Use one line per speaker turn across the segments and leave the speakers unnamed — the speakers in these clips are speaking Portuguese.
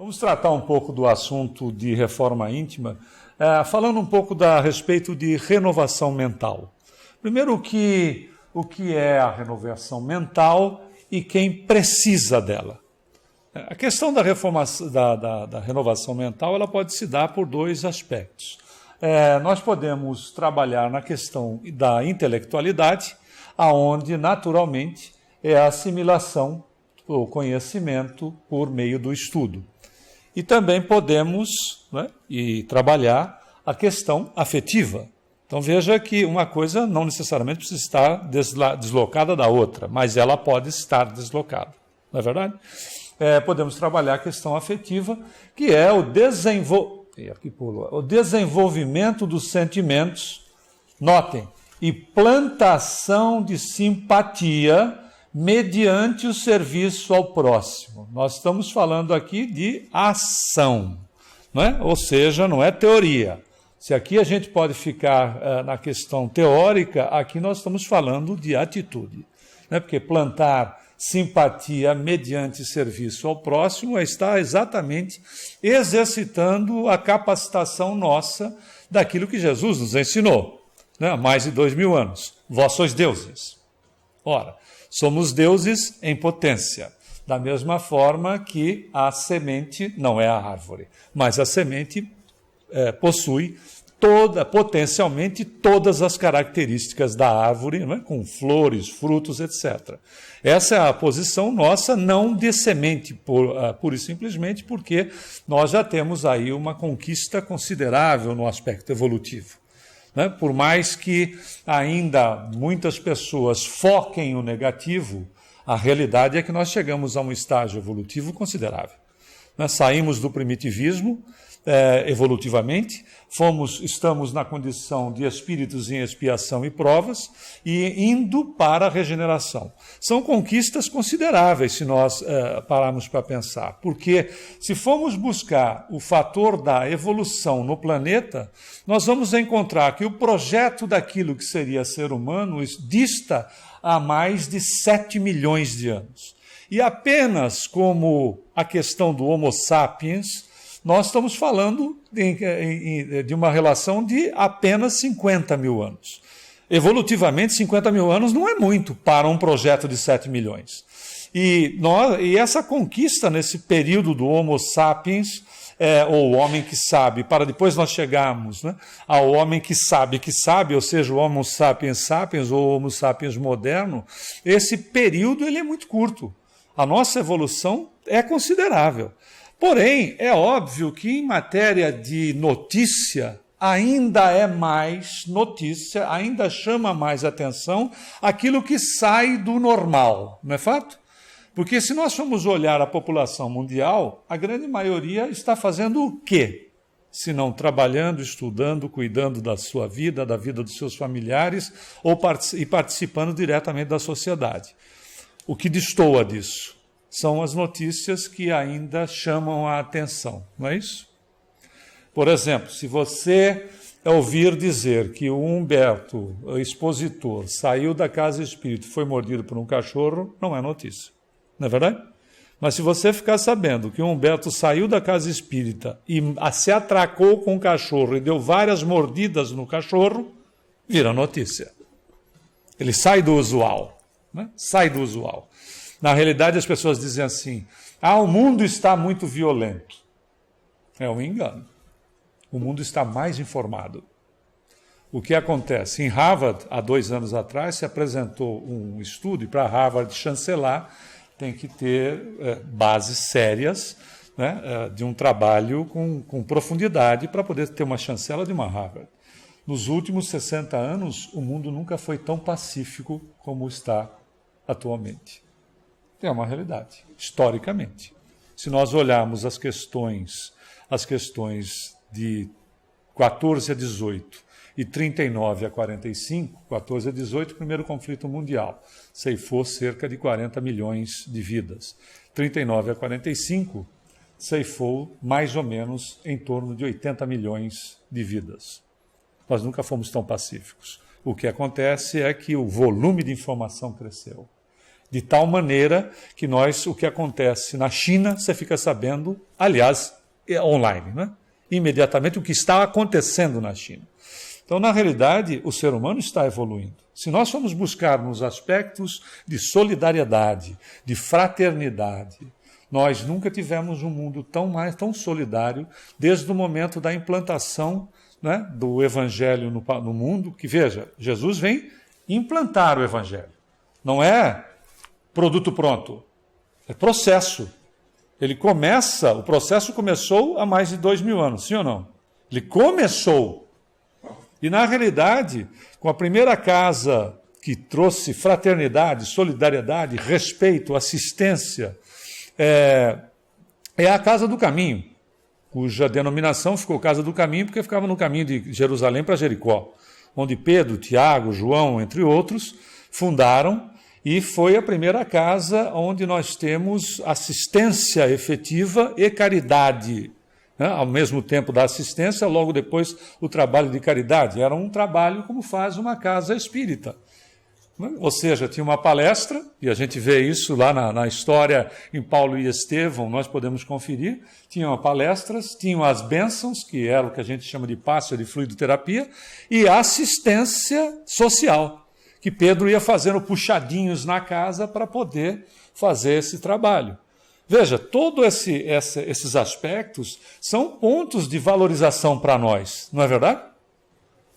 Vamos tratar um pouco do assunto de reforma íntima, falando um pouco a respeito de renovação mental. Primeiro, o que é a renovação mental e quem precisa dela. A questão da renovação mental ela pode se dar por dois aspectos. Nós podemos trabalhar na questão da intelectualidade, aonde naturalmente é a assimilação, o conhecimento por meio do estudo. E também podemos trabalhar a questão afetiva. Então veja que uma coisa não necessariamente precisa estar deslocada da outra, mas ela pode estar deslocada, não é verdade? Podemos trabalhar a questão afetiva, que é o desenvolvimento dos sentimentos, notem, e plantação de simpatia mediante o serviço ao próximo. Nós estamos falando aqui de ação, não é? Ou seja, não é teoria. Se aqui a gente pode ficar na questão teórica, aqui nós estamos falando de atitude, né? Porque plantar simpatia mediante serviço ao próximo está exatamente exercitando a capacitação nossa daquilo que Jesus nos ensinou, né? Há mais de 2000 anos. Vós sois deuses. Ora, somos deuses em potência, da mesma forma que a semente não é a árvore, mas a semente possui potencialmente todas as características da árvore, não é? Com flores, frutos, etc. Essa é a posição nossa, não de semente, pura e simplesmente porque nós já temos aí uma conquista considerável no aspecto evolutivo. Né? Por mais que ainda muitas pessoas foquem o negativo, a realidade é que nós chegamos a um estágio evolutivo considerável. Nós saímos do primitivismo evolutivamente, estamos na condição de espíritos em expiação e provas e indo para a regeneração. São conquistas consideráveis se nós pararmos para pensar, porque se formos buscar o fator da evolução no planeta, nós vamos encontrar que o projeto daquilo que seria ser humano dista há mais de 7 milhões de anos. E apenas como a questão do Homo sapiens, nós estamos falando de uma relação de apenas 50 mil anos. Evolutivamente, 50 mil anos não é muito para um projeto de 7 milhões. E essa conquista nesse período do Homo sapiens, ou homem que sabe, para depois nós chegarmos, né, ao homem que sabe, ou seja, o Homo sapiens sapiens ou Homo sapiens moderno, esse período ele é muito curto. A nossa evolução é considerável. Porém, é óbvio que em matéria de notícia, ainda é mais notícia, ainda chama mais atenção aquilo que sai do normal, não é fato? Porque se nós formos olhar a população mundial, a grande maioria está fazendo o quê? Se não trabalhando, estudando, cuidando da sua vida, da vida dos seus familiares e participando diretamente da sociedade. O que destoa disso? São as notícias que ainda chamam a atenção, não é isso? Por exemplo, se você ouvir dizer que o Humberto, o expositor, saiu da casa espírita e foi mordido por um cachorro, não é notícia, não é verdade? Mas se você ficar sabendo que o Humberto saiu da casa espírita e se atracou com o cachorro e deu várias mordidas no cachorro, vira notícia. Ele sai do usual, né? Sai do usual. Na realidade, as pessoas dizem assim, o mundo está muito violento. É um engano. O mundo está mais informado. O que acontece? Em Harvard, há 2 anos atrás, se apresentou um estudo, e para Harvard chancelar, tem que ter bases sérias, né, de um trabalho com profundidade para poder ter uma chancela de uma Harvard. Nos últimos 60 anos, o mundo nunca foi tão pacífico como está atualmente. É uma realidade, historicamente. Se nós olharmos as questões de 14 a 18 e 39 a 45, 14 a 18, primeiro conflito mundial, ceifou cerca de 40 milhões de vidas. 39 a 45, ceifou mais ou menos em torno de 80 milhões de vidas. Nós nunca fomos tão pacíficos. O que acontece é que o volume de informação cresceu. De tal maneira que o que acontece na China, você fica sabendo, aliás, online, né? Imediatamente o que está acontecendo na China. Então, na realidade, o ser humano está evoluindo. Se nós formos buscar nos aspectos de solidariedade, de fraternidade, nós nunca tivemos um mundo tão solidário desde o momento da implantação, né, do Evangelho no mundo, que, veja, Jesus vem implantar o Evangelho. Não é produto pronto, é processo. O processo começou há mais de 2000 anos, sim ou não? Ele começou. E, na realidade, com a primeira casa que trouxe fraternidade, solidariedade, respeito, assistência, é a Casa do Caminho, cuja denominação ficou Casa do Caminho porque ficava no caminho de Jerusalém para Jericó, onde Pedro, Tiago, João, entre outros, fundaram, e foi a primeira casa onde nós temos assistência efetiva e caridade. Ao mesmo tempo da assistência, logo depois o trabalho de caridade. Era um trabalho como faz uma casa espírita. Ou seja, tinha uma palestra, e a gente vê isso lá na história em Paulo e Estevão, nós podemos conferir. Tinham palestras, tinham as bênçãos, que era o que a gente chama de passe de fluidoterapia, e assistência social, que Pedro ia fazendo puxadinhos na casa para poder fazer esse trabalho. Veja, todos esses aspectos são pontos de valorização para nós, não é verdade?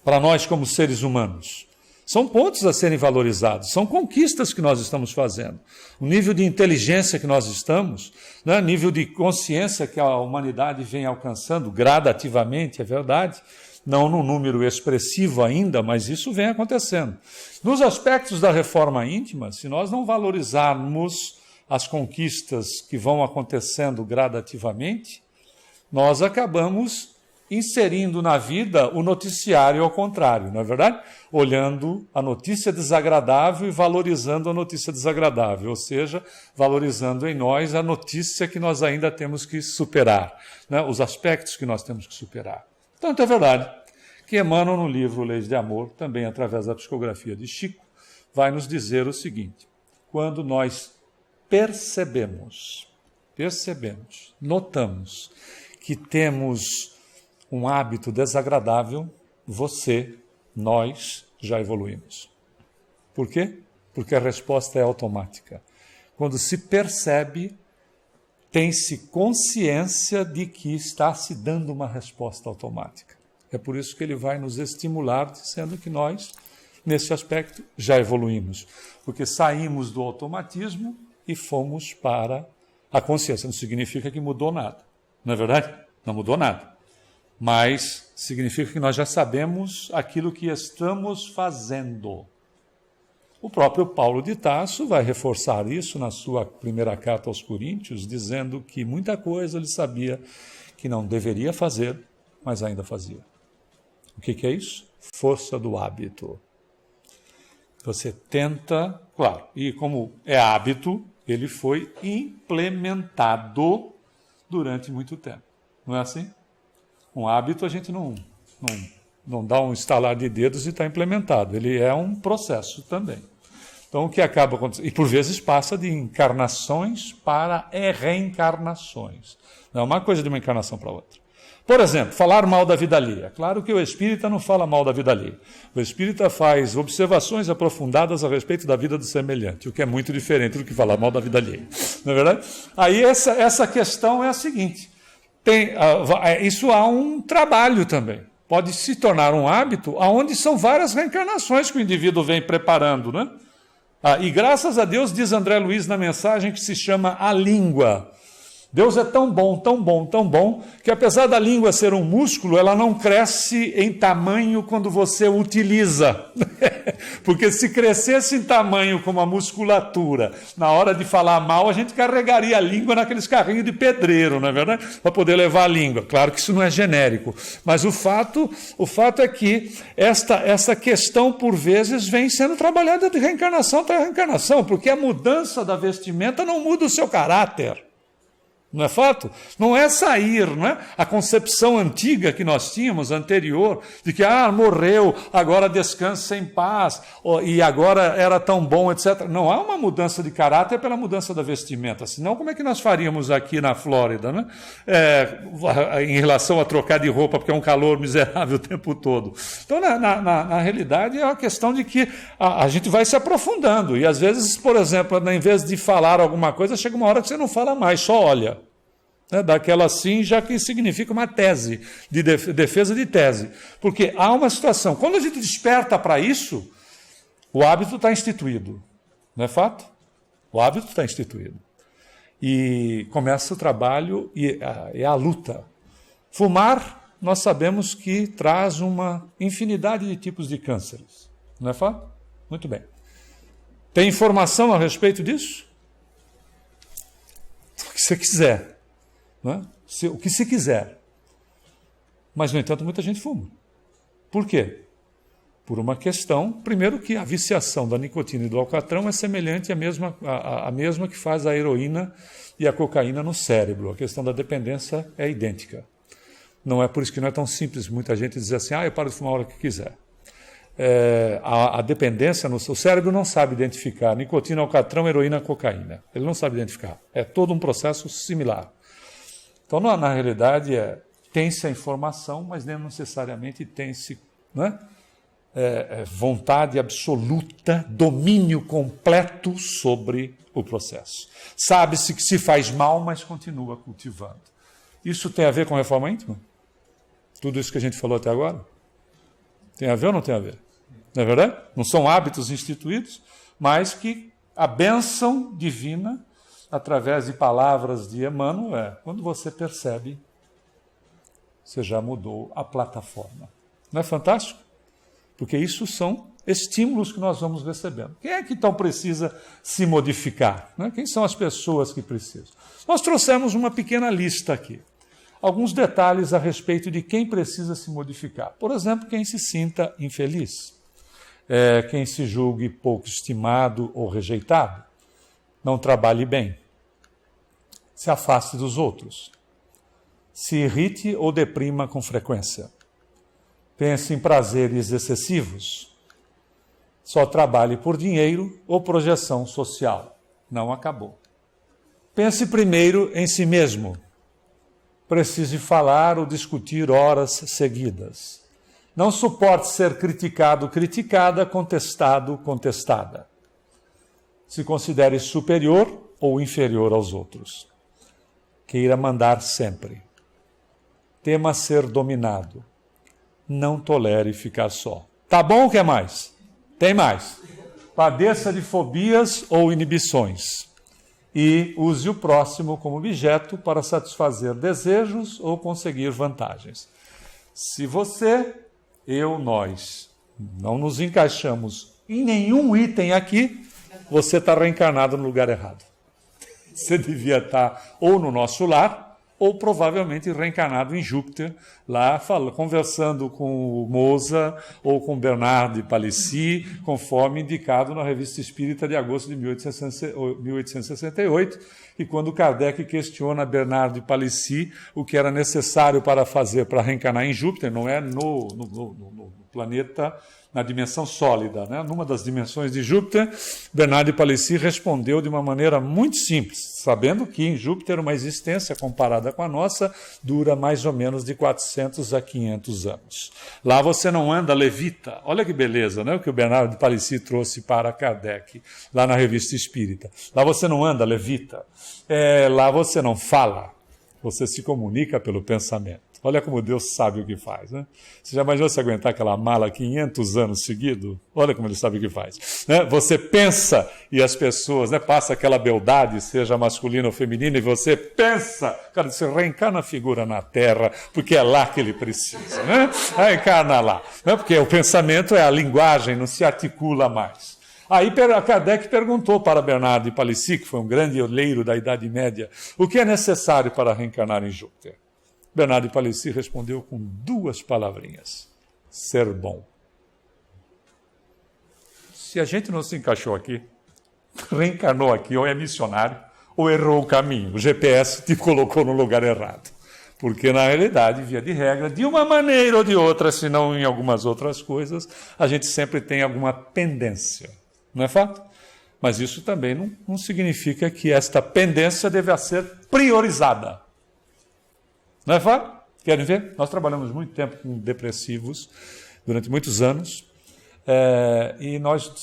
Para nós como seres humanos. São pontos a serem valorizados, são conquistas que nós estamos fazendo. O nível de inteligência que nós estamos, né? Nível de consciência que a humanidade vem alcançando gradativamente, é verdade, não num número expressivo ainda, mas isso vem acontecendo. Nos aspectos da reforma íntima, se nós não valorizarmos as conquistas que vão acontecendo gradativamente, nós acabamos inserindo na vida o noticiário ao contrário, não é verdade? Olhando a notícia desagradável e valorizando a notícia desagradável, ou seja, valorizando em nós a notícia que nós ainda temos que superar, né? Os aspectos que nós temos que superar. Tanto é verdade que Emmanuel, no livro Leis de Amor, também através da psicografia de Chico, vai nos dizer o seguinte: quando nós percebemos, notamos que temos um hábito desagradável, nós já evoluímos. Por quê? Porque a resposta é automática. Quando se percebe, tem-se consciência de que está se dando uma resposta automática. É por isso que ele vai nos estimular, dizendo que nós, nesse aspecto, já evoluímos. Porque saímos do automatismo e fomos para a consciência. Não significa que mudou nada, não é verdade? Não mudou nada. Mas significa que nós já sabemos aquilo que estamos fazendo. O próprio Paulo de Tarso vai reforçar isso na sua primeira carta aos Coríntios, dizendo que muita coisa ele sabia que não deveria fazer, mas ainda fazia. O que é isso? Força do hábito. Você tenta, claro, e como é hábito, ele foi implementado durante muito tempo. Não é assim? Um hábito a gente não dá um estalar de dedos e está implementado. Ele é um processo também. Então, o que acaba acontecendo? E por vezes passa de encarnações para reencarnações. Não é uma coisa de uma encarnação para outra. Por exemplo, falar mal da vida alheia. Claro que o espírita não fala mal da vida alheia. O espírita faz observações aprofundadas a respeito da vida do semelhante, o que é muito diferente do que falar mal da vida alheia. Não é verdade? Aí essa questão é a seguinte. Isso há um trabalho também. Pode se tornar um hábito onde são várias reencarnações que o indivíduo vem preparando, né? E graças a Deus, diz André Luiz na mensagem que se chama A Língua. Deus é tão bom, tão bom, tão bom, que apesar da língua ser um músculo, ela não cresce em tamanho quando você utiliza. Porque se crescesse em tamanho como a musculatura, na hora de falar mal, a gente carregaria a língua naqueles carrinhos de pedreiro, não é verdade? Para poder levar a língua. Claro que isso não é genérico, mas o fato é que essa questão, por vezes, vem sendo trabalhada de reencarnação para reencarnação, porque a mudança da vestimenta não muda o seu caráter. Não é fato? Não é sair, não é? A concepção antiga que nós tínhamos, anterior, de que, morreu, agora descansa em paz, e agora era tão bom, etc. Não há uma mudança de caráter pela mudança da vestimenta, senão como é que nós faríamos aqui na Flórida, né? Em relação a trocar de roupa, porque é um calor miserável o tempo todo. Então, na realidade, é uma questão de que a gente vai se aprofundando, e às vezes, por exemplo, em vez de falar alguma coisa, chega uma hora que você não fala mais, só olha. Daquela sim, já que significa uma tese, de defesa de tese. Porque há uma situação, quando a gente desperta para isso, o hábito está instituído. Não é fato? O hábito está instituído. E começa o trabalho e a luta. Fumar, nós sabemos que traz uma infinidade de tipos de cânceres. Não é fato? Muito bem. Tem informação a respeito disso? O que você quiser. Não é? O que se quiser. Mas, no entanto, muita gente fuma. Por quê? Por uma questão, primeiro, que a viciação da nicotina e do alcatrão é semelhante à mesma que faz a heroína e a cocaína no cérebro. A questão da dependência é idêntica. Não é por isso que não é tão simples muita gente dizer assim, eu paro de fumar a hora que quiser. A dependência no seu cérebro não sabe identificar nicotina, alcatrão, heroína, cocaína. Ele não sabe identificar. É todo um processo similar. Então, na realidade, tem-se a informação, mas nem necessariamente tem-se, né, vontade absoluta, domínio completo sobre o processo. Sabe-se que se faz mal, mas continua cultivando. Isso tem a ver com a reforma íntima? Tudo isso que a gente falou até agora? Tem a ver ou não tem a ver? Não é verdade? Não são hábitos instituídos, mas que a bênção divina, através de palavras de Emmanuel, quando você percebe, você já mudou a plataforma. Não é fantástico? Porque isso são estímulos que nós vamos recebendo. Quem é que então precisa se modificar? Né? Quem são as pessoas que precisam? Nós trouxemos uma pequena lista aqui. Alguns detalhes a respeito de quem precisa se modificar. Por exemplo, quem se sinta infeliz, quem se julgue pouco estimado ou rejeitado, não trabalhe bem, se afaste dos outros, se irrite ou deprima com frequência, pense em prazeres excessivos, só trabalhe por dinheiro ou projeção social. Não acabou. Pense primeiro em si mesmo. Precise falar ou discutir horas seguidas. Não suporte ser criticado, criticada, contestado, contestada. Se considere superior ou inferior aos outros. Queira mandar sempre. Tema ser dominado. Não tolere ficar só. Tá bom, o que é mais? Tem mais. Padeça de fobias ou inibições. E use o próximo como objeto para satisfazer desejos ou conseguir vantagens. Se você, nós, não nos encaixamos em nenhum item aqui, você está reencarnado no lugar errado. Você devia estar ou no nosso lar, ou provavelmente reencarnado em Júpiter, lá conversando com o Moza ou com Bernard de Palissy, conforme indicado na Revista Espírita de agosto de 1868, e quando Kardec questiona Bernard de Palissy o que era necessário para fazer para reencarnar em Júpiter, não é no planeta, na dimensão sólida, né? Numa das dimensões de Júpiter, Bernard de Palissy respondeu de uma maneira muito simples, sabendo que em Júpiter uma existência comparada com a nossa dura mais ou menos de 400 a 500 anos. Lá você não anda levita. Olha que beleza, né? O que o Bernard de Palissy trouxe para Kardec, lá na Revista Espírita. Lá você não anda levita. Lá você não fala. Você se comunica pelo pensamento. Olha como Deus sabe o que faz, né? Você já imaginou se aguentar aquela mala 500 anos seguidos? Olha como Ele sabe o que faz. Né? Você pensa e as pessoas, né, passa aquela beldade, seja masculina ou feminina, e você pensa, cara, você reencarna a figura na Terra, porque é lá que ele precisa, né? Reencarna lá, né? Porque o pensamento é a linguagem, não se articula mais. Aí Kardec perguntou para Bernard de Palissy, que foi um grande oleiro da Idade Média, o que é necessário para reencarnar em Júpiter? Bernard de Palissy respondeu com 2 palavrinhas: ser bom. Se a gente não se encaixou aqui, reencarnou aqui, ou é missionário, ou errou o caminho. O GPS te colocou no lugar errado. Porque, na realidade, via de regra, de uma maneira ou de outra, se não em algumas outras coisas, a gente sempre tem alguma pendência. Não é fato? Mas isso também não significa que esta pendência deva ser priorizada. Não é fato? Querem ver? Nós trabalhamos muito tempo com depressivos, durante muitos anos, e nós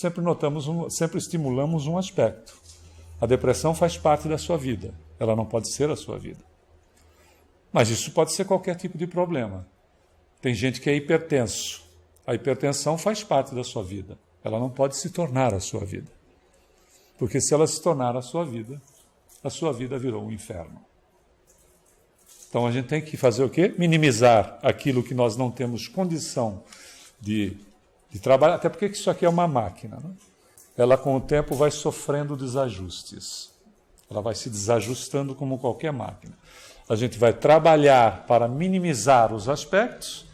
sempre estimulamos um aspecto. A depressão faz parte da sua vida. Ela não pode ser a sua vida. Mas isso pode ser qualquer tipo de problema. Tem gente que é hipertenso. A hipertensão faz parte da sua vida. Ela não pode se tornar a sua vida. Porque se ela se tornar a sua vida virou um inferno. Então a gente tem que fazer o quê? Minimizar aquilo que nós não temos condição de trabalhar, até porque isso aqui é uma máquina, né? Ela com o tempo vai sofrendo desajustes. Ela vai se desajustando como qualquer máquina. A gente vai trabalhar para minimizar os aspectos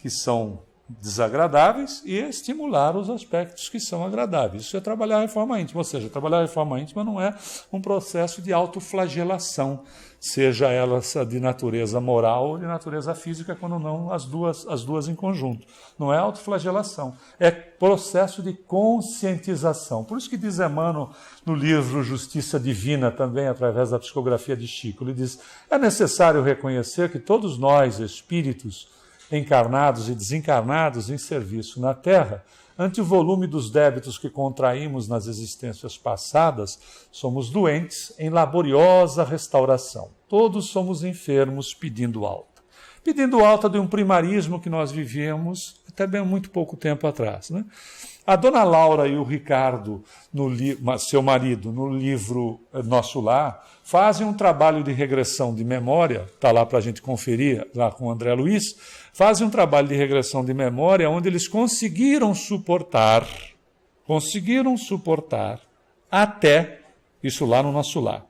que são desagradáveis e estimular os aspectos que são agradáveis. Isso é trabalhar a reforma íntima, ou seja, trabalhar a reforma íntima não é um processo de autoflagelação, seja ela de natureza moral ou de natureza física, quando não as duas em conjunto. Não é autoflagelação, é processo de conscientização. Por isso que diz Emmanuel no livro Justiça Divina, também através da psicografia de Chico, ele diz: é necessário reconhecer que todos nós, espíritos, encarnados e desencarnados em serviço na Terra, ante o volume dos débitos que contraímos nas existências passadas, somos doentes em laboriosa restauração. Todos somos enfermos pedindo alta. Pedindo alta de um primarismo que nós vivíamos até bem muito pouco tempo atrás, né? A dona Laura e o Ricardo, seu marido, no livro Nosso Lar, fazem um trabalho de regressão de memória, está lá para a gente conferir, lá com o André Luiz, fazem um trabalho de regressão de memória onde eles conseguiram suportar até, isso lá no Nosso Lar,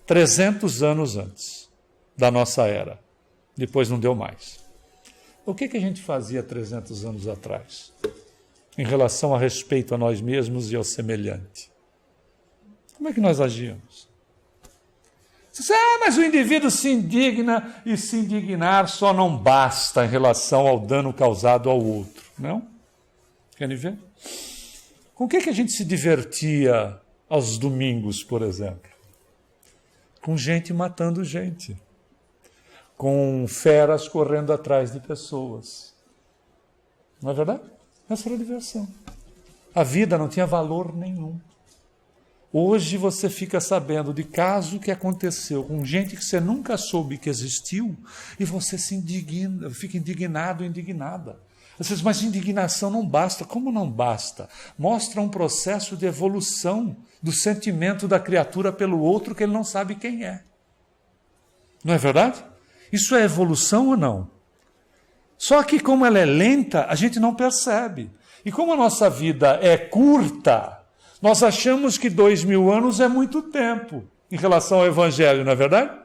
300 anos antes da nossa era. Depois não deu mais. O que a gente fazia 300 anos atrás? Em relação a respeito a nós mesmos e ao semelhante. Como é que nós agíamos? Você diz, mas o indivíduo se indigna e se indignar só não basta em relação ao dano causado ao outro. Não? Querem ver? Com o que a gente se divertia aos domingos, por exemplo? Com gente matando gente. Com feras correndo atrás de pessoas. Não é verdade? Essa era a diversão. A vida não tinha valor nenhum. Hoje você fica sabendo de caso que aconteceu com gente que você nunca soube que existiu e você se indigna, fica indignado ou indignada. Você diz, mas indignação não basta. Como não basta? Mostra um processo de evolução do sentimento da criatura pelo outro que ele não sabe quem é. Não é verdade? Isso é evolução ou não? Só que como ela é lenta, a gente não percebe. E como a nossa vida é curta, nós achamos que 2000 anos é muito tempo em relação ao Evangelho, não é verdade?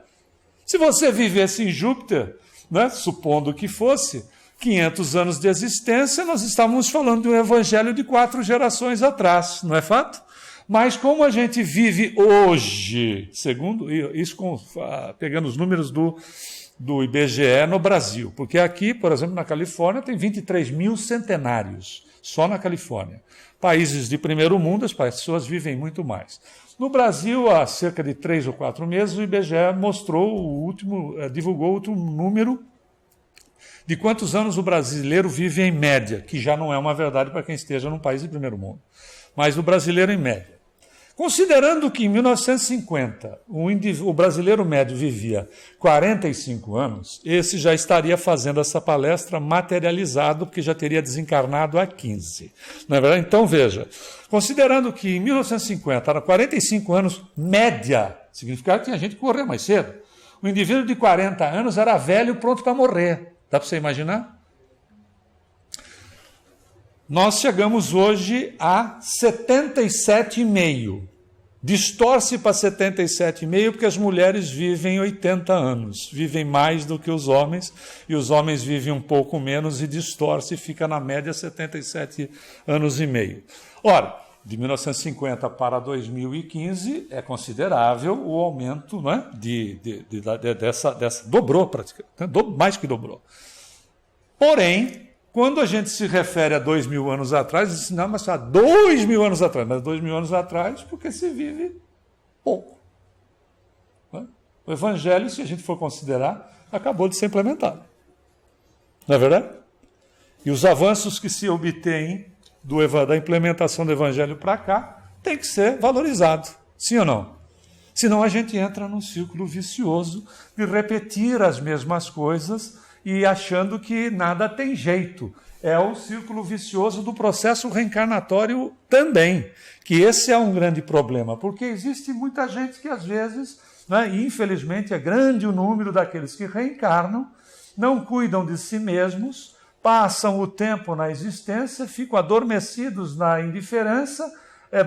Se você vivesse em Júpiter, né, supondo que fosse 500 anos de existência, nós estávamos falando de um Evangelho de 4 gerações atrás, não é fato? Mas como a gente vive hoje, segundo isso, pegando os números do IBGE no Brasil, porque aqui, por exemplo, na Califórnia, tem 23 mil centenários, só na Califórnia. Países de primeiro mundo, as pessoas vivem muito mais. No Brasil, há cerca de 3 ou 4 meses, o IBGE divulgou o último número de quantos anos o brasileiro vive em média, que já não é uma verdade para quem esteja num país de primeiro mundo, mas o brasileiro em média. Considerando que em 1950 o brasileiro médio vivia 45 anos, esse já estaria fazendo essa palestra materializado, porque já teria desencarnado há 15. Não é verdade? Então, veja, considerando que em 1950 era 45 anos, média, significava que tinha gente que morria mais cedo. O indivíduo de 40 anos era velho pronto para morrer. Dá para você imaginar? Nós chegamos hoje a 77,5. Distorce para 77,5 porque as mulheres vivem 80 anos, vivem mais do que os homens, e os homens vivem um pouco menos e distorce e fica na média 77 anos e meio. Ora, de 1950 para 2015 é considerável o aumento, né, dessa dobrou praticamente, mais que dobrou. Porém, quando a gente se refere a 2.000 anos atrás, diz assim, não, mas há 2.000 anos atrás, mas 2.000 anos atrás porque se vive pouco. Né? O Evangelho, se a gente for considerar, acabou de ser implementado. Não é verdade? E os avanços que se obtêm da implementação do Evangelho para cá tem que ser valorizado. Sim ou não? Senão a gente entra num círculo vicioso de repetir as mesmas coisas e achando que nada tem jeito. É o círculo vicioso do processo reencarnatório também, que esse é um grande problema, porque existe muita gente que às vezes, né, e infelizmente é grande o número daqueles que reencarnam, não cuidam de si mesmos, passam o tempo na existência, ficam adormecidos na indiferença,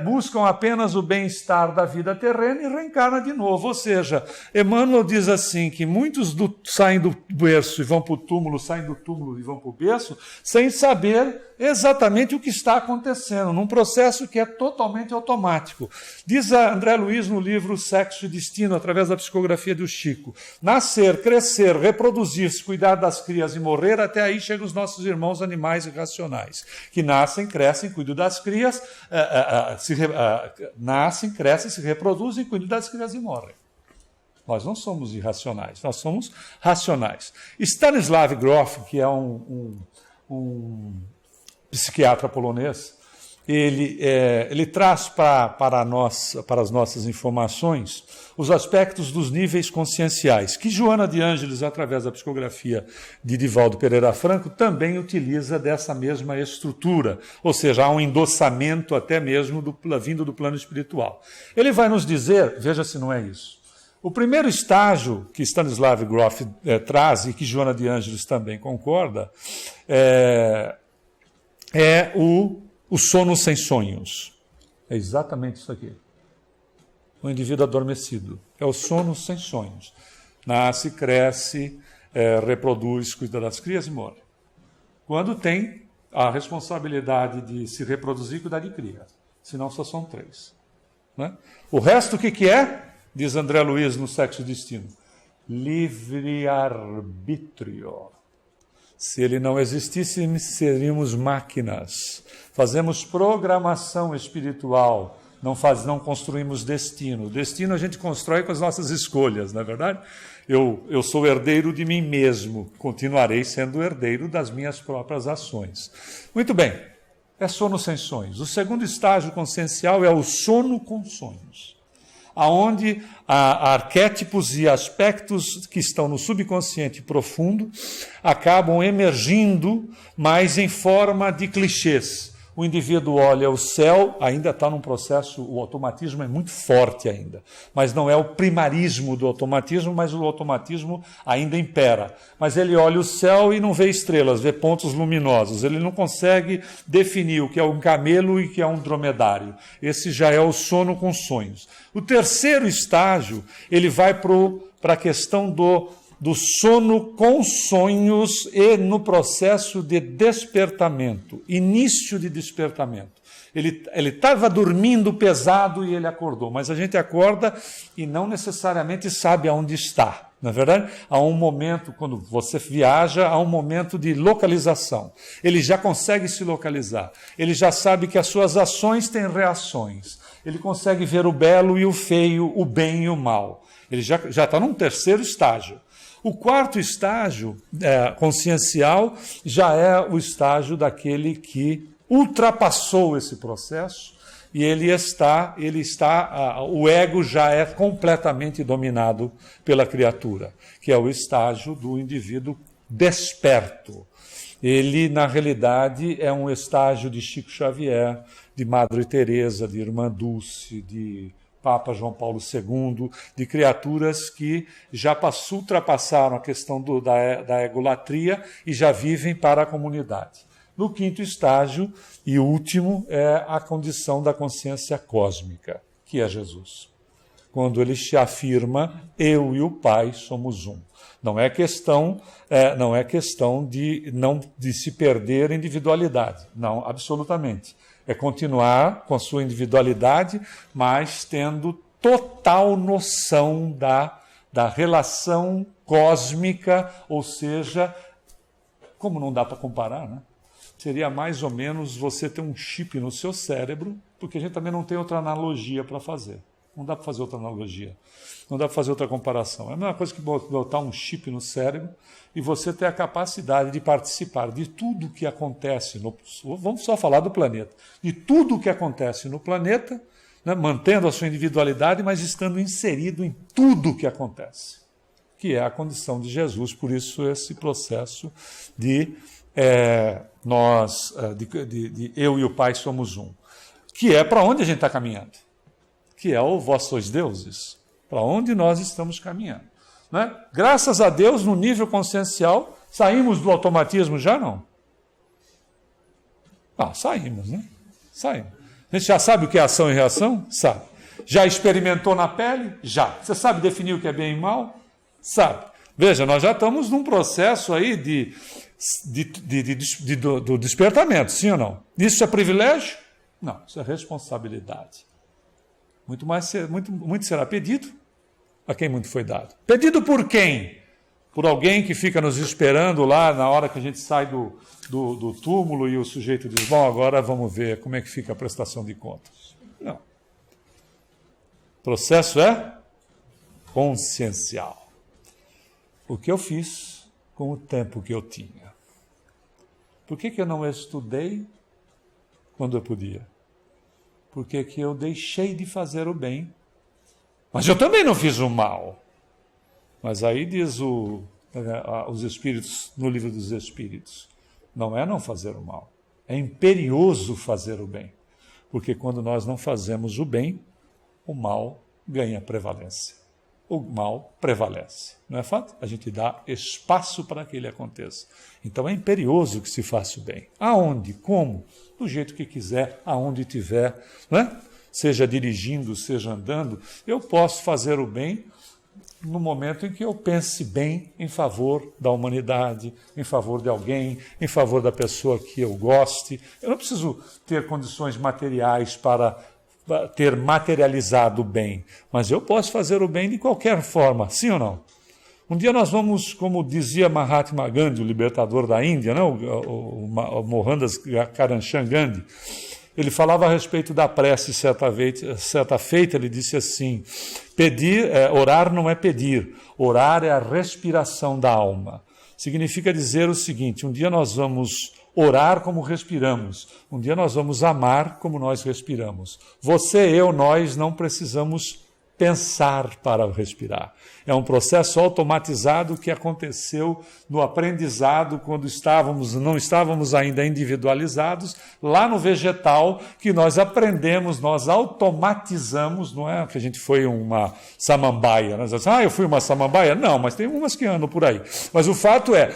buscam apenas o bem-estar da vida terrena e reencarnam de novo. Ou seja, Emmanuel diz assim, que muitos saem do berço e vão para o túmulo, saem do túmulo e vão para o berço, sem saber exatamente o que está acontecendo, num processo que é totalmente automático. Diz a André Luiz no livro Sexo e Destino, através da psicografia do Chico, nascer, crescer, reproduzir-se, cuidar das crias e morrer, até aí chegam os nossos irmãos animais irracionais, que nascem, crescem, cuidam das crias, nascem, crescem, se reproduzem, cuidam das crias e morrem. Nós não somos irracionais, nós somos racionais. Stanislav Grof, que é um psiquiatra polonês, ele traz para as nossas informações os aspectos dos níveis conscienciais, que Joana de Ângeles, através da psicografia de Divaldo Pereira Franco, também utiliza dessa mesma estrutura, ou seja, há um endossamento até mesmo vindo do plano espiritual. Ele vai nos dizer, veja se não é isso, o primeiro estágio que Stanislav Grof traz, e que Joana de Ângeles também concorda, é o sono sem sonhos. É exatamente isso aqui. O indivíduo adormecido. É o sono sem sonhos. Nasce, cresce, reproduz, cuida das crias e morre. Quando tem a responsabilidade de se reproduzir e cuidar de cria. Senão só são 3. Né? O resto o que é? Diz André Luiz no Sexo e Destino. Livre-arbítrio. Se ele não existisse, seríamos máquinas. Fazemos programação espiritual, não construímos destino. Destino a gente constrói com as nossas escolhas, não é verdade? Eu sou herdeiro de mim mesmo, continuarei sendo herdeiro das minhas próprias ações. Muito bem, é sono sem sonhos. O segundo estágio consciencial é o sono com sonhos, aonde arquétipos e aspectos que estão no subconsciente profundo acabam emergindo, mas em forma de clichês. O indivíduo olha o céu, ainda está num processo, o automatismo é muito forte ainda, mas não é o primarismo do automatismo, mas o automatismo ainda impera. Mas ele olha o céu e não vê estrelas, vê pontos luminosos. Ele não consegue definir o que é um camelo e o que é um dromedário. Esse já é o sono com sonhos. O terceiro estágio, ele vai para a questão do sono com sonhos e no processo de despertamento, início de despertamento. Ele estava dormindo pesado e ele acordou, mas a gente acorda e não necessariamente sabe aonde está. Na verdade, há um momento, quando você viaja, há um momento de localização. Ele já consegue se localizar, ele já sabe que as suas ações têm reações, ele consegue ver o belo e o feio, o bem e o mal. Ele já está num terceiro estágio. O quarto estágio consciencial já é o estágio daquele que ultrapassou esse processo e o ego já é completamente dominado pela criatura, que é o estágio do indivíduo desperto. Ele, na realidade, é um estágio de Chico Xavier, de Madre Teresa, de Irmã Dulce, de Papa João Paulo II, de criaturas que já ultrapassaram a questão da egolatria e já vivem para a comunidade. No quinto estágio, e último, é a condição da consciência cósmica, que é Jesus. Quando ele se afirma, eu e o Pai somos um. Não é questão de se perder a individualidade. Não, absolutamente. É continuar com a sua individualidade, mas tendo total noção da relação cósmica, ou seja, como não dá para comparar, né? Seria mais ou menos você ter um chip no seu cérebro, porque a gente também não tem outra analogia para fazer. Não dá para fazer outra analogia. Não dá para fazer outra comparação. É a mesma coisa que botar um chip no cérebro e você ter a capacidade de participar de tudo que acontece vamos só falar do planeta. De tudo que acontece no planeta, né, mantendo a sua individualidade, mas estando inserido em tudo que acontece. Que é a condição de Jesus. Por isso esse processo de eu e o Pai somos um. Que é para onde a gente está caminhando. Que é o vós sois deuses. Para onde nós estamos caminhando. Né? Graças a Deus, no nível consciencial, saímos do automatismo já não? Saímos, né? Saímos. A gente já sabe o que é ação e reação? Sabe. Já experimentou na pele? Já. Você sabe definir o que é bem e mal? Sabe. Veja, nós já estamos num processo aí do despertamento, sim ou não? Isso é privilégio? Não, isso é responsabilidade. Muito será pedido, a quem muito foi dado. Pedido por quem? Por alguém que fica nos esperando lá na hora que a gente sai do túmulo e o sujeito diz, bom, agora vamos ver como é que fica a prestação de contas. Não. O processo é consciencial. O que eu fiz com o tempo que eu tinha? Por que eu não estudei quando eu podia? Por que eu deixei de fazer o bem? Mas eu também não fiz o mal. Mas aí diz os Espíritos, no Livro dos Espíritos, não é não fazer o mal, é imperioso fazer o bem. Porque quando nós não fazemos o bem, o mal ganha prevalência. O mal prevalece. Não é fato? A gente dá espaço para que ele aconteça. Então é imperioso que se faça o bem. Aonde? Como? Do jeito que quiser, aonde tiver, não é? Seja dirigindo, seja andando, eu posso fazer o bem no momento em que eu pense bem em favor da humanidade, em favor de alguém, em favor da pessoa que eu goste. Eu não preciso ter condições materiais para ter materializado o bem, mas eu posso fazer o bem de qualquer forma, sim ou não? Um dia nós vamos, como dizia Mahatma Gandhi, o libertador da Índia, né? o Mohandas Karamchand Gandhi, ele falava a respeito da prece certa feita, ele disse assim, orar não é pedir, orar é a respiração da alma. Significa dizer o seguinte, um dia nós vamos orar como respiramos, um dia nós vamos amar como nós respiramos. Você, eu, nós não precisamos pensar para respirar. É um processo automatizado que aconteceu no aprendizado quando não estávamos ainda individualizados, lá no vegetal, que nós aprendemos, nós automatizamos, não é que a gente foi uma samambaia. Nós dizemos, eu fui uma samambaia? Não, mas tem umas que andam por aí. Mas o fato é,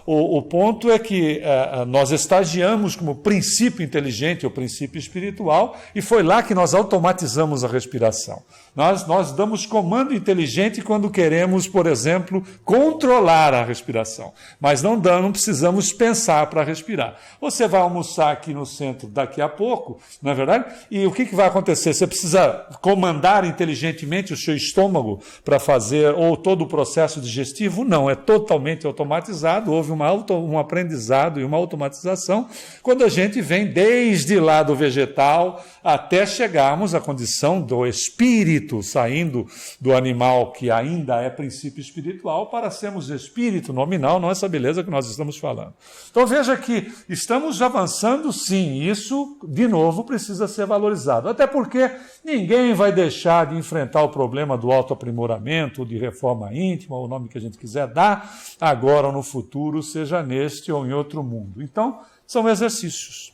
o ponto é que nós estagiamos como princípio inteligente ou princípio espiritual e foi lá que nós automatizamos a respiração. Nós damos comando inteligente quando queremos, por exemplo, controlar a respiração. Mas não precisamos pensar para respirar. Você vai almoçar aqui no centro daqui a pouco, não é verdade? E o que vai acontecer? Você precisa comandar inteligentemente o seu estômago para fazer ou todo o processo digestivo? Não, é totalmente automatizado. Houve um aprendizado e uma automatização quando a gente vem desde lá do vegetal até chegarmos à condição do espírito, saindo do animal que ainda é princípio espiritual para sermos espírito nominal, não é essa beleza que nós estamos falando. Então veja que estamos avançando sim, isso de novo precisa ser valorizado, até porque ninguém vai deixar de enfrentar o problema do autoaprimoramento, de reforma íntima, o nome que a gente quiser dar, agora ou no futuro, seja neste ou em outro mundo. Então, são exercícios.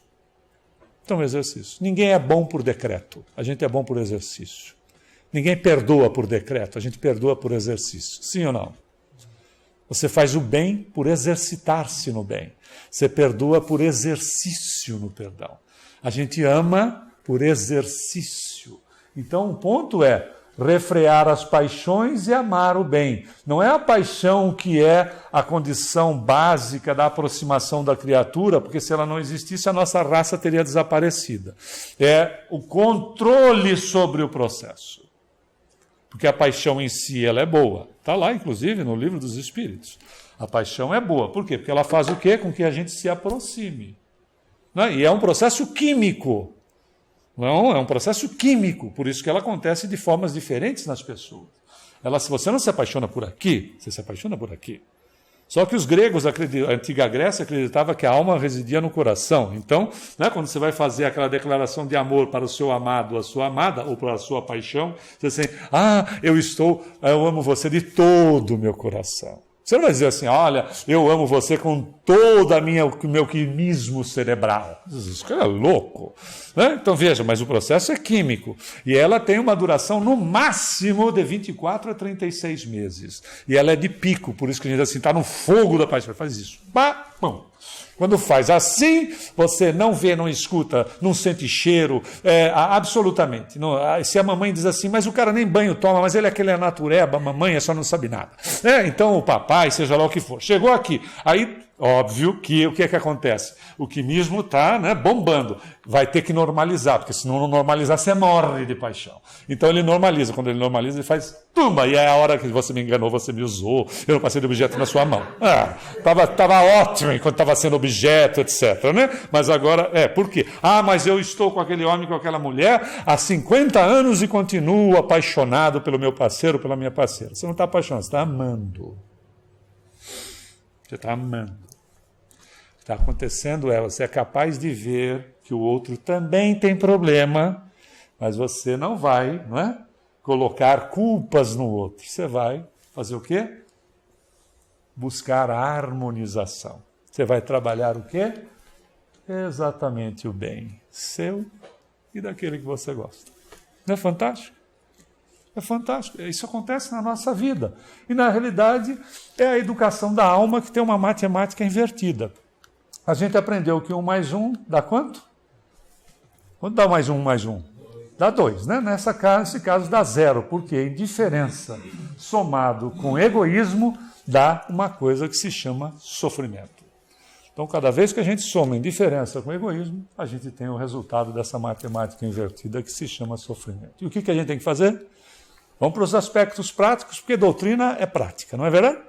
Ninguém é bom por decreto, a gente é bom por exercício. Ninguém perdoa por decreto, a gente perdoa por exercício. Sim ou não? Você faz o bem por exercitar-se no bem. Você perdoa por exercício no perdão. A gente ama por exercício. Então, o ponto é, refrear as paixões e amar o bem. Não é a paixão que é a condição básica da aproximação da criatura, porque se ela não existisse, a nossa raça teria desaparecido. É o controle sobre o processo. Porque a paixão em si ela é boa. Está lá, inclusive, no Livro dos Espíritos. A paixão é boa. Por quê? Porque ela faz o quê? Com que a gente se aproxime. Né? E é um processo químico. Não, é um processo químico. Por isso que ela acontece de formas diferentes nas pessoas. Se você não se apaixona por aqui, você se apaixona por aqui. Só que os gregos, a antiga Grécia, acreditava que a alma residia no coração. Então, né, quando você vai fazer aquela declaração de amor para o seu amado ou a sua amada, ou para a sua paixão, você diz assim, eu amo você de todo o meu coração. Você não vai dizer assim, olha, eu amo você com todo o meu quimismo cerebral. Isso é louco. Né? Então veja, mas o processo é químico. E ela tem uma duração no máximo de 24 a 36 meses. E ela é de pico, por isso que a gente assim, está no fogo da paixão. Faz isso. Bum. Quando faz assim, você não vê, não escuta, não sente cheiro, absolutamente. Não, se a mamãe diz assim, mas o cara nem banho toma, mas ele é aquele natureba, a mamãe só não sabe nada. Então o papai, seja lá o que for, chegou aqui, aí óbvio que o que é que acontece? O quimismo está bombando, vai ter que normalizar, porque se não normalizar, você morre de paixão. Então ele normaliza, quando ele normaliza, ele faz tumba, e é a hora que você me enganou, você me usou, eu não passei de objeto na sua mão. Tava ótimo enquanto estava sendo objeto, etc. Né? Mas agora, por quê? Mas eu estou com aquele homem, com aquela mulher, há 50 anos e continuo apaixonado pelo meu parceiro, pela minha parceira. Você não está apaixonado, você está amando. Você está amando. O que está acontecendo você é capaz de ver que o outro também tem problema, mas você não vai, colocar culpas no outro. Você vai fazer o quê? Buscar a harmonização. Você vai trabalhar o quê? Exatamente o bem seu e daquele que você gosta. Não é fantástico? É fantástico. Isso acontece na nossa vida. E, na realidade, é a educação da alma que tem uma matemática invertida. A gente aprendeu que 1 mais 1 dá quanto? Quanto dá mais 1 mais 1? Dá 2, né? Nesse caso dá 0, porque indiferença somado com egoísmo dá uma coisa que se chama sofrimento. Então, cada vez que a gente soma indiferença com egoísmo, a gente tem o resultado dessa matemática invertida que se chama sofrimento. E o que a gente tem que fazer? Vamos para os aspectos práticos, porque doutrina é prática, não é verdade?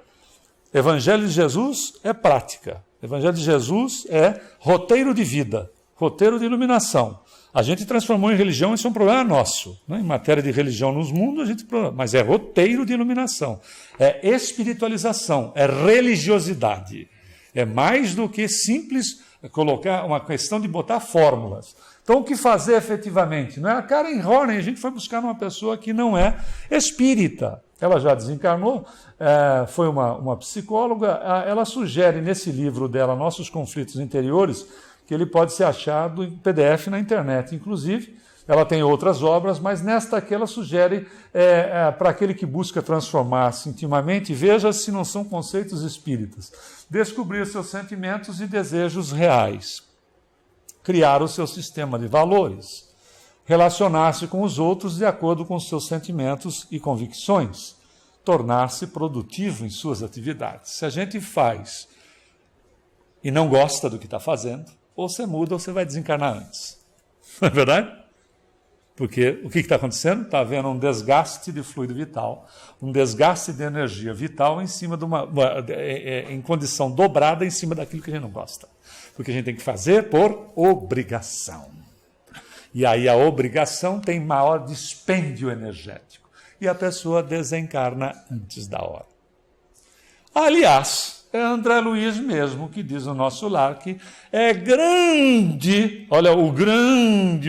Evangelho de Jesus é prática. Evangelho de Jesus é roteiro de vida, roteiro de iluminação. A gente transformou em religião, isso é um problema nosso. Né? Em matéria de religião nos mundos, mas é roteiro de iluminação, é espiritualização, é religiosidade. É mais do que simples colocar uma questão de botar fórmulas. Então, o que fazer efetivamente? Não é a Karen Horney, a gente foi buscar uma pessoa que não é espírita. Ela já desencarnou, foi uma psicóloga. Ela sugere nesse livro dela, Nossos Conflitos Interiores, que ele pode ser achado em PDF na internet, inclusive. Ela tem outras obras, mas nesta aqui ela sugere para aquele que busca transformar-se intimamente, veja se não são conceitos espíritas. Descobrir seus sentimentos e desejos reais. Criar o seu sistema de valores. Relacionar-se com os outros de acordo com os seus sentimentos e convicções. Tornar-se produtivo em suas atividades. Se a gente faz e não gosta do que está fazendo, ou você muda ou você vai desencarnar antes. Não é verdade? Porque o que está acontecendo? Está havendo um desgaste de fluido vital, um desgaste de energia vital em cima de em condição dobrada em cima daquilo que a gente não gosta. Porque a gente tem que fazer por obrigação. E aí a obrigação tem maior dispêndio energético. E a pessoa desencarna antes da hora. Aliás, é André Luiz mesmo que diz no Nosso Lar que é grande, olha, o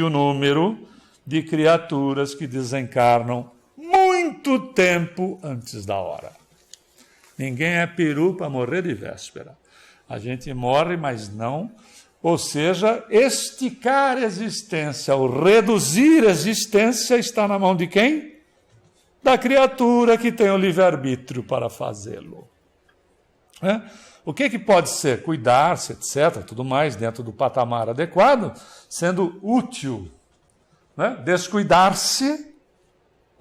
número de criaturas que desencarnam muito tempo antes da hora. Ninguém é peru para morrer de véspera. A gente morre, mas não. Ou seja, esticar a existência, ou reduzir a existência está na mão de quem? Da criatura que tem o livre-arbítrio para fazê-lo. O que pode ser? Cuidar-se, etc., tudo mais, dentro do patamar adequado, sendo útil. Descuidar-se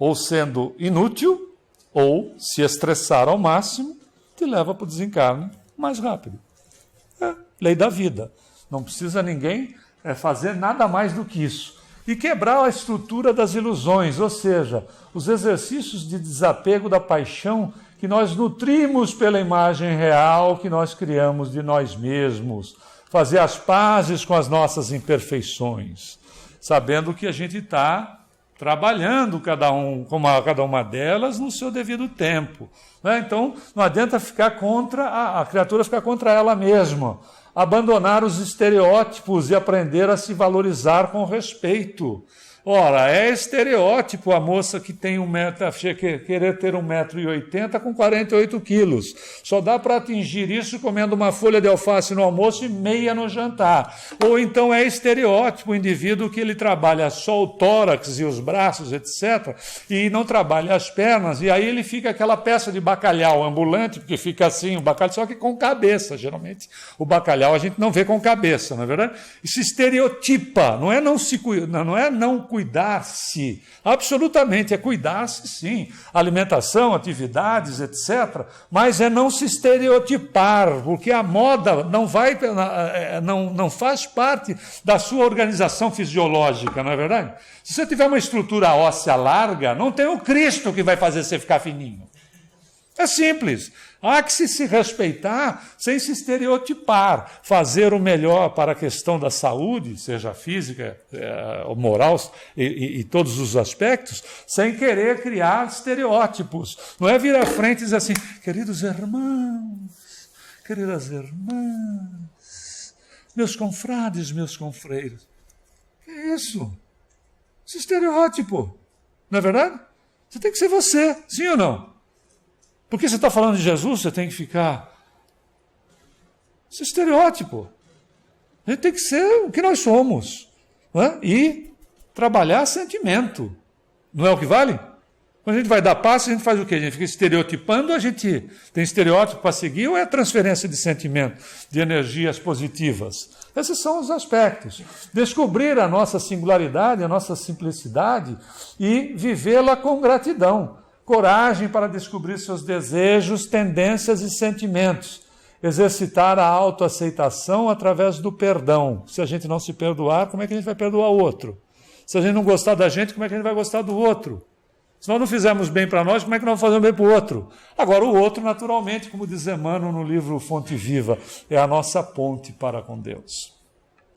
ou sendo inútil, ou se estressar ao máximo, te leva para o desencarne mais rápido. É lei da vida. Não precisa ninguém fazer nada mais do que isso. E quebrar a estrutura das ilusões, ou seja, os exercícios de desapego da paixão que nós nutrimos pela imagem real que nós criamos de nós mesmos. Fazer as pazes com as nossas imperfeições, sabendo que a gente está trabalhando cada uma delas no seu devido tempo. Né? Então, não adianta ficar contra a criatura, ficar contra ela mesma. Abandonar os estereótipos e aprender a se valorizar com respeito. Ora, é estereótipo a moça que tem querer ter 1,80 m com 48 quilos. Só dá para atingir isso comendo uma folha de alface no almoço e meia no jantar. Ou então é estereótipo o indivíduo que ele trabalha só o tórax e os braços, etc., e não trabalha as pernas, e aí ele fica aquela peça de bacalhau ambulante, porque fica assim, o bacalhau, só que com cabeça. Geralmente o bacalhau a gente não vê com cabeça, não é verdade? Isso estereotipa, não é não cuidar-se, absolutamente, é cuidar-se sim, alimentação, atividades, etc., mas é não se estereotipar, porque a moda não faz parte da sua organização fisiológica, não é verdade? Se você tiver uma estrutura óssea larga, não tem o Cristo que vai fazer você ficar fininho. É simples. Há que se respeitar sem se estereotipar, fazer o melhor para a questão da saúde, seja física, moral e todos os aspectos, sem querer criar estereótipos. Não é vir à frente e dizer assim, queridos irmãos, queridas irmãs, meus confrades, meus confreiros. Que é isso? Esse estereótipo. Não é verdade? Você tem que ser você, sim ou não? Porque você está falando de Jesus, você tem que ficar... Esse estereótipo. A gente tem que ser o que nós somos. Não é? E trabalhar sentimento. Não é o que vale? Quando a gente vai dar passo, a gente faz o quê? A gente fica estereotipando, a gente tem estereótipo para seguir, ou é transferência de sentimento, de energias positivas? Esses são os aspectos. Descobrir a nossa singularidade, a nossa simplicidade e vivê-la com gratidão. Coragem para descobrir seus desejos, tendências e sentimentos. Exercitar a autoaceitação através do perdão. Se a gente não se perdoar, como é que a gente vai perdoar o outro? Se a gente não gostar da gente, como é que a gente vai gostar do outro? Se nós não fizermos bem para nós, como é que nós fazemos bem para o outro? Agora, o outro, naturalmente, como diz Emmanuel no livro Fonte Viva, é a nossa ponte para com Deus.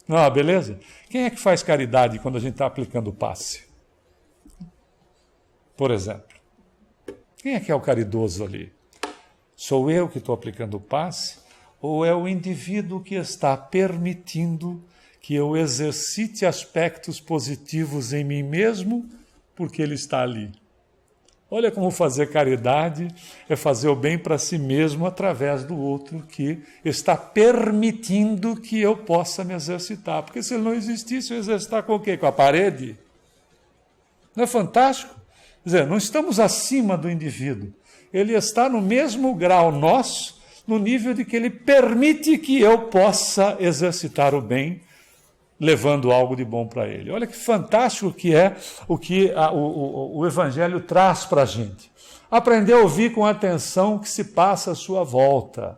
Ah, beleza? Quem é que faz caridade quando a gente está aplicando o passe? Por exemplo. Quem é que é o caridoso ali? Sou eu que estou aplicando o passe? Ou é o indivíduo que está permitindo que eu exercite aspectos positivos em mim mesmo porque ele está ali? Olha como fazer caridade é fazer o bem para si mesmo através do outro que está permitindo que eu possa me exercitar. Porque se ele não existisse, eu ia exercitar com o quê? Com a parede? Não é fantástico? Quer dizer, não estamos acima do indivíduo. Ele está no mesmo grau nosso, no nível de que ele permite que eu possa exercitar o bem, levando algo de bom para ele. Olha que fantástico que é o que o Evangelho traz para a gente. Aprender a ouvir com atenção o que se passa à sua volta.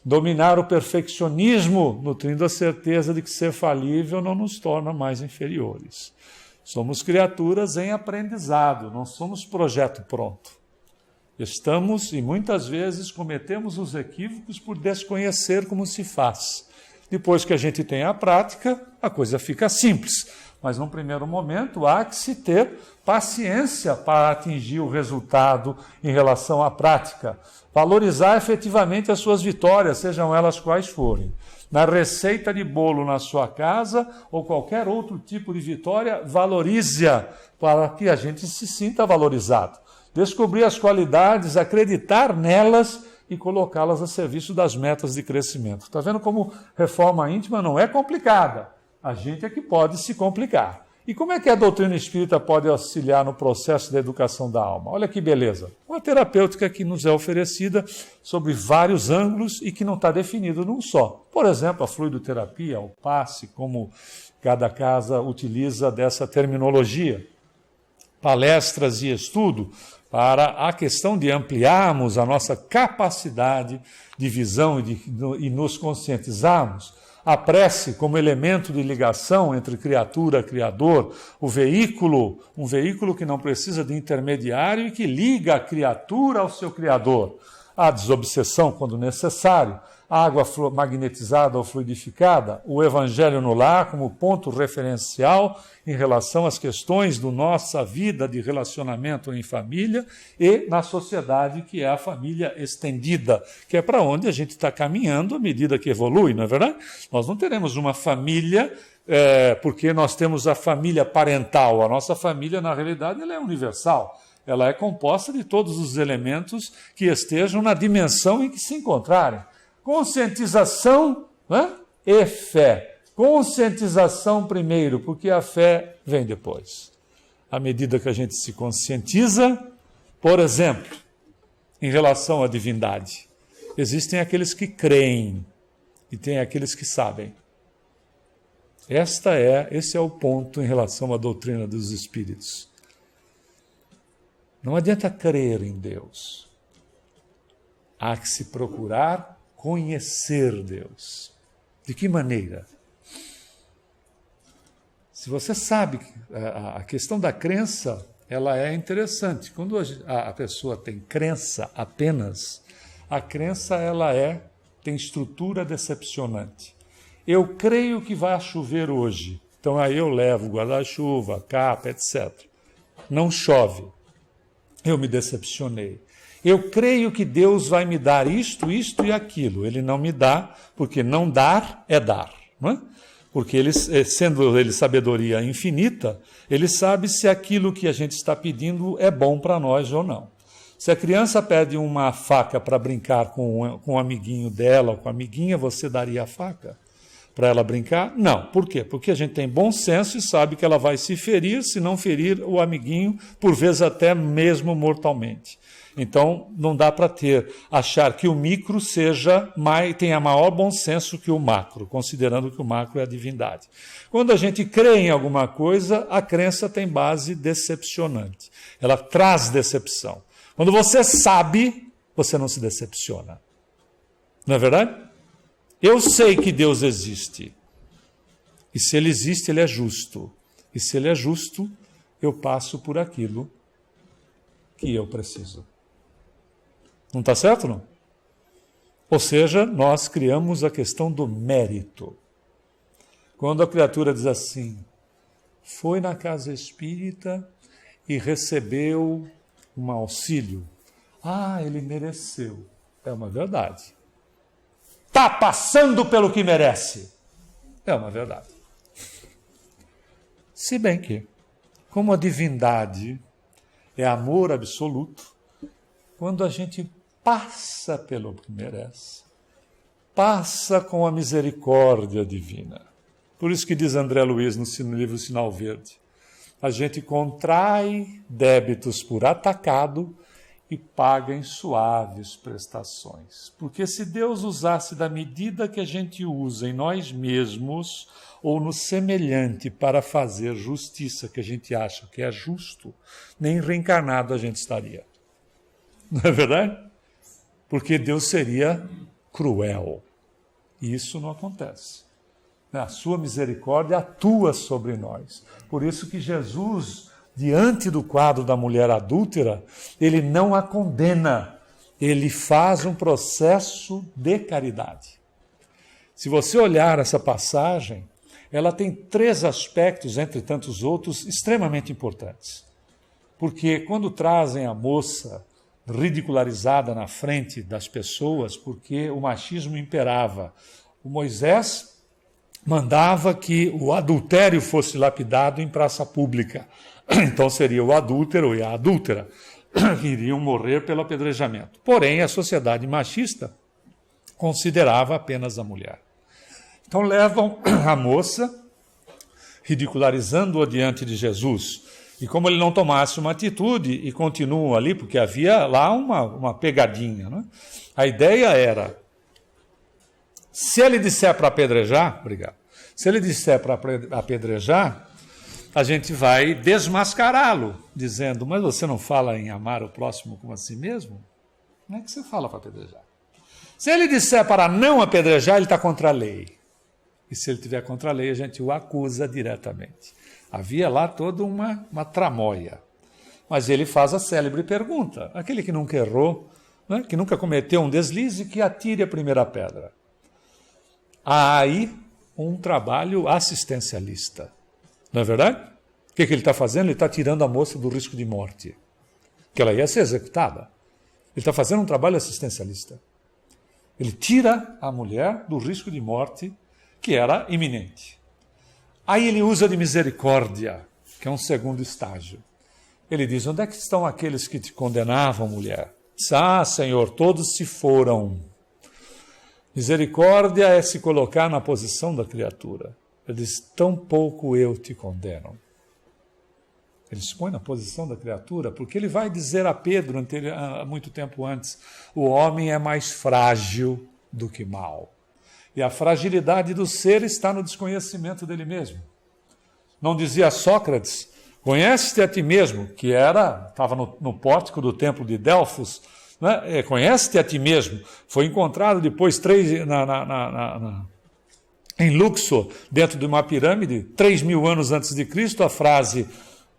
Dominar o perfeccionismo, nutrindo a certeza de que ser falível não nos torna mais inferiores. Somos criaturas em aprendizado, não somos projeto pronto. Estamos, e muitas vezes, cometemos os equívocos por desconhecer como se faz. Depois que a gente tem a prática, a coisa fica simples. Mas, num primeiro momento, há que se ter paciência para atingir o resultado em relação à prática. Valorizar efetivamente as suas vitórias, sejam elas quais forem. Na receita de bolo na sua casa ou qualquer outro tipo de vitória, valorize-a para que a gente se sinta valorizado. Descobrir as qualidades, acreditar nelas e colocá-las a serviço das metas de crescimento. Está vendo como reforma íntima não é complicada? A gente é que pode se complicar. E como é que a doutrina espírita pode auxiliar no processo da educação da alma? Olha que beleza. Uma terapêutica que nos é oferecida sobre vários ângulos e que não está definido num só. Por exemplo, a fluidoterapia, o passe, como cada casa utiliza dessa terminologia. palestras e estudo para a questão de ampliarmos a nossa capacidade de visão e nos conscientizarmos. A prece como elemento de ligação entre criatura e criador, um veículo que não precisa de intermediário e que liga a criatura ao seu criador. A desobsessão quando necessário, a água magnetizada ou fluidificada, o evangelho no lar como ponto referencial em relação às questões da nossa vida de relacionamento em família e na sociedade, que é a família estendida, que é para onde a gente está caminhando à medida que evolui, não é verdade? Nós não teremos uma família porque nós temos a família parental. A nossa família, na realidade, ela é universal. Ela é composta de todos os elementos que estejam na dimensão em que se encontrarem. Conscientização, né? E fé. Conscientização primeiro, porque a fé vem depois. À medida que a gente se conscientiza, por exemplo, em relação à divindade, existem aqueles que creem e tem aqueles que sabem. Esse é o ponto em relação à doutrina dos espíritos. Não adianta crer em Deus. Há que se procurar conhecer Deus. De que maneira? Se você sabe, a questão da crença, ela é interessante. Quando a pessoa tem crença apenas, a crença tem estrutura decepcionante. Eu creio que vai chover hoje, então aí eu levo guarda-chuva, capa, etc. Não chove. Eu me decepcionei. Eu creio que Deus vai me dar isto e aquilo. Ele não me dá, porque não dar é dar. Não é? Porque ele, sendo ele sabedoria infinita, ele sabe se aquilo que a gente está pedindo é bom para nós ou não. Se a criança pede uma faca para brincar com um amiguinho dela ou com a amiguinha, você daria a faca para ela brincar? Não. Por quê? Porque a gente tem bom senso e sabe que ela vai se ferir, se não ferir o amiguinho, por vezes até mesmo mortalmente. Então, não dá para achar que o micro tenha maior bom senso que o macro, considerando que o macro é a divindade. Quando a gente crê em alguma coisa, a crença tem base decepcionante. Ela traz decepção. Quando você sabe, você não se decepciona. Não é verdade? Eu sei que Deus existe. E se Ele existe, Ele é justo. E se Ele é justo, eu passo por aquilo que eu preciso. Não está certo, não? Ou seja, nós criamos a questão do mérito. Quando a criatura diz assim, foi na casa espírita e recebeu um auxílio. Ele mereceu. É uma verdade. Está passando pelo que merece. É uma verdade. Se bem que, como a divindade é amor absoluto, quando a gente passa pelo que merece, passa com a misericórdia divina. Por isso que diz André Luiz no livro Sinal Verde, a gente contrai débitos por atacado e paga em suaves prestações. Porque se Deus usasse da medida que a gente usa em nós mesmos ou no semelhante para fazer justiça, que a gente acha que é justo, nem reencarnado a gente estaria. Não é verdade? Porque Deus seria cruel. E isso não acontece. A sua misericórdia atua sobre nós. Por isso que Jesus, diante do quadro da mulher adúltera, ele não a condena. Ele faz um processo de caridade. Se você olhar essa passagem, ela tem 3 aspectos, entre tantos outros, extremamente importantes. Porque quando trazem a moça ridicularizada na frente das pessoas, porque o machismo imperava. O Moisés mandava que o adultério fosse lapidado em praça pública. Então seria o adúltero e a adúltera que iriam morrer pelo apedrejamento. Porém, a sociedade machista considerava apenas a mulher. Então levam a moça, ridicularizando-a diante de Jesus. E como ele não tomasse uma atitude, e continuam ali, porque havia lá uma pegadinha, né? A ideia era, se ele disser para apedrejar, se ele disser para apedrejar, a gente vai desmascará-lo, dizendo, mas você não fala em amar o próximo como a si mesmo? Como é que você fala para apedrejar? Se ele disser para não apedrejar, ele está contra a lei. E se ele estiver contra a lei, a gente o acusa diretamente. Havia lá toda uma tramóia. Mas ele faz a célebre pergunta. Aquele que nunca errou, né, que nunca cometeu um deslize, que atire a primeira pedra. Há aí um trabalho assistencialista. Não é verdade? O que ele está fazendo? Ele está tirando a moça do risco de morte. Que ela ia ser executada. Ele está fazendo um trabalho assistencialista. Ele tira a mulher do risco de morte que era iminente. Aí ele usa de misericórdia, que é um segundo estágio. Ele diz, onde é que estão aqueles que te condenavam, mulher? Diz, Senhor, todos se foram. Misericórdia é se colocar na posição da criatura. Ele diz, tão pouco eu te condeno. Ele se põe na posição da criatura, porque ele vai dizer a Pedro, muito tempo antes, o homem é mais frágil do que mau. E a fragilidade do ser está no desconhecimento dele mesmo. Não dizia Sócrates, conhece-te a ti mesmo, que estava no pórtico do templo de Delfos, né? Conhece-te a ti mesmo. Foi encontrado depois em Luxor, dentro de uma pirâmide, 3.000 anos antes de Cristo, a frase,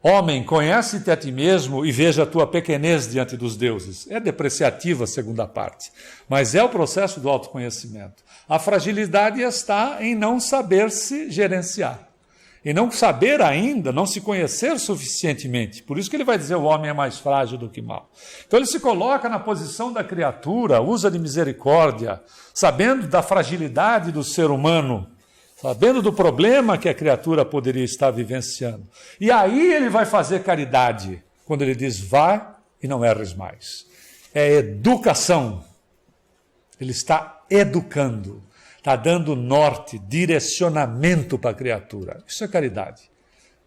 homem, conhece-te a ti mesmo e veja a tua pequenez diante dos deuses. É depreciativa a segunda parte, mas é o processo do autoconhecimento. A fragilidade está em não saber se gerenciar. E não saber ainda, não se conhecer suficientemente. Por isso que ele vai dizer o homem é mais frágil do que mau. Então ele se coloca na posição da criatura, usa de misericórdia, sabendo da fragilidade do ser humano, sabendo do problema que a criatura poderia estar vivenciando. E aí ele vai fazer caridade, quando ele diz, vá e não erres mais. É educação. Ele está educando. Está dando norte, direcionamento para a criatura. Isso é caridade.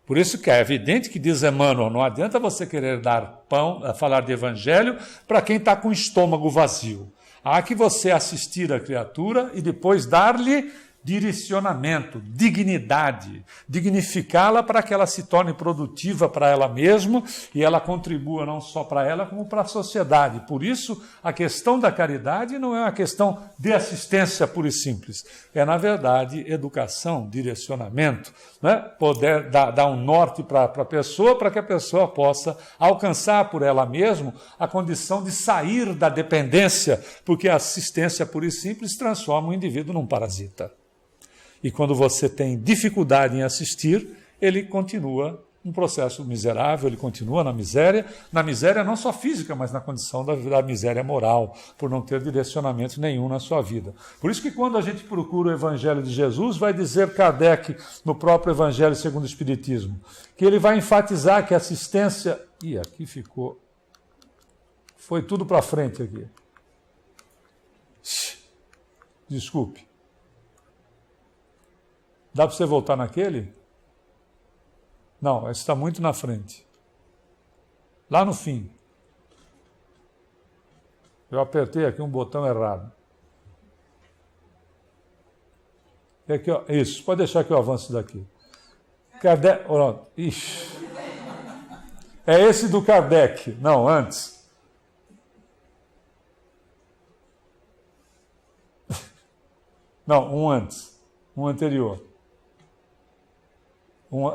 Por isso que é evidente que diz Emmanuel, não adianta você querer dar pão, falar de evangelho para quem está com o estômago vazio. Há que você assistir a criatura e depois dar-lhe direcionamento, dignidade, dignificá-la para que ela se torne produtiva para ela mesma e ela contribua não só para ela, como para a sociedade. Por isso, a questão da caridade não é uma questão de assistência pura e simples. É, na verdade, educação, direcionamento, né? Poder dar um norte para a pessoa, para que a pessoa possa alcançar por ela mesma a condição de sair da dependência, porque a assistência pura e simples transforma o indivíduo num parasita. E quando você tem dificuldade em assistir, ele continua um processo miserável, ele continua na miséria não só física, mas na condição da miséria moral, por não ter direcionamento nenhum na sua vida. Por isso que quando a gente procura o Evangelho de Jesus, vai dizer Kardec, no próprio Evangelho segundo o Espiritismo, que ele vai enfatizar que a assistência... Ih, aqui ficou... Foi tudo para frente aqui. Desculpe. Dá para você voltar naquele? Não, esse está muito na frente. Lá no fim. Eu apertei aqui um botão errado. E aqui, ó, isso, pode deixar que eu avance daqui. Kardec. Oh, ixi. É esse do Kardec. Não, antes. Não, um antes. Um anterior.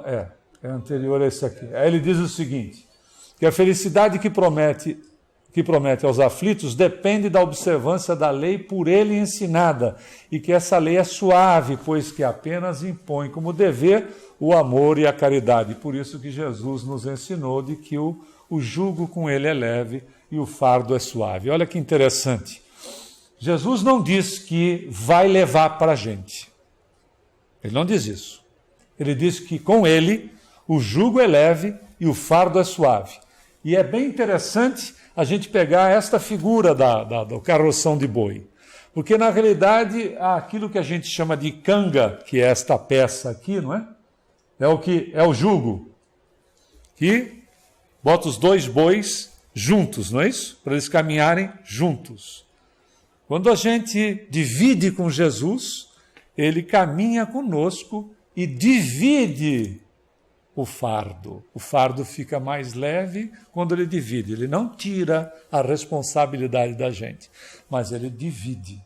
É anterior a esse aqui. Aí ele diz o seguinte, que a felicidade que promete aos aflitos depende da observância da lei por ele ensinada, e que essa lei é suave, pois que apenas impõe como dever o amor e a caridade. Por isso que Jesus nos ensinou de que o jugo com ele é leve e o fardo é suave. Olha que interessante. Jesus não diz que vai levar para a gente. Ele não diz isso. Ele diz que com ele o jugo é leve e o fardo é suave. E é bem interessante a gente pegar esta figura do carroção de boi. Porque, na realidade, há aquilo que a gente chama de canga, que é esta peça aqui, não é? É o jugo. Que bota os dois bois juntos, não é isso? Para eles caminharem juntos. Quando a gente divide com Jesus, ele caminha conosco e divide o fardo. O fardo fica mais leve quando ele divide. Ele não tira a responsabilidade da gente, mas ele divide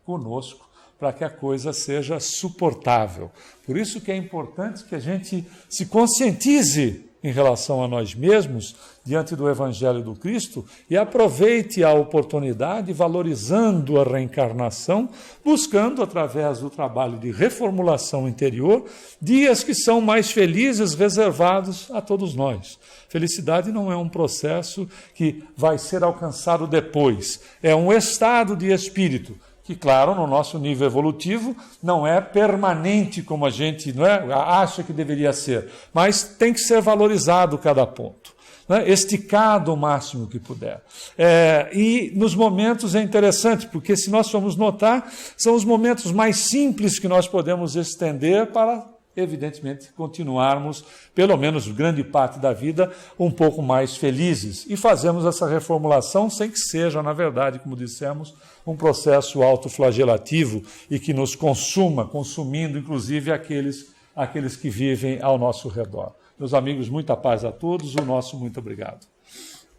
conosco para que a coisa seja suportável. Por isso que é importante que a gente se conscientize em relação a nós mesmos, diante do Evangelho do Cristo, e aproveite a oportunidade, valorizando a reencarnação, buscando, através do trabalho de reformulação interior, dias que são mais felizes, reservados a todos nós. Felicidade não é um processo que vai ser alcançado depois, é um estado de espírito, que, claro, no nosso nível evolutivo, não é permanente como a gente acha que deveria ser, mas tem que ser valorizado cada ponto, esticado o máximo que puder. E nos momentos é interessante, porque se nós formos notar, são os momentos mais simples que nós podemos estender para, evidentemente, continuarmos, pelo menos grande parte da vida, um pouco mais felizes. E fazemos essa reformulação sem que seja, na verdade, como dissemos, um processo autoflagelativo e que nos consuma, consumindo inclusive aqueles que vivem ao nosso redor. Meus amigos, muita paz a todos, o nosso muito obrigado.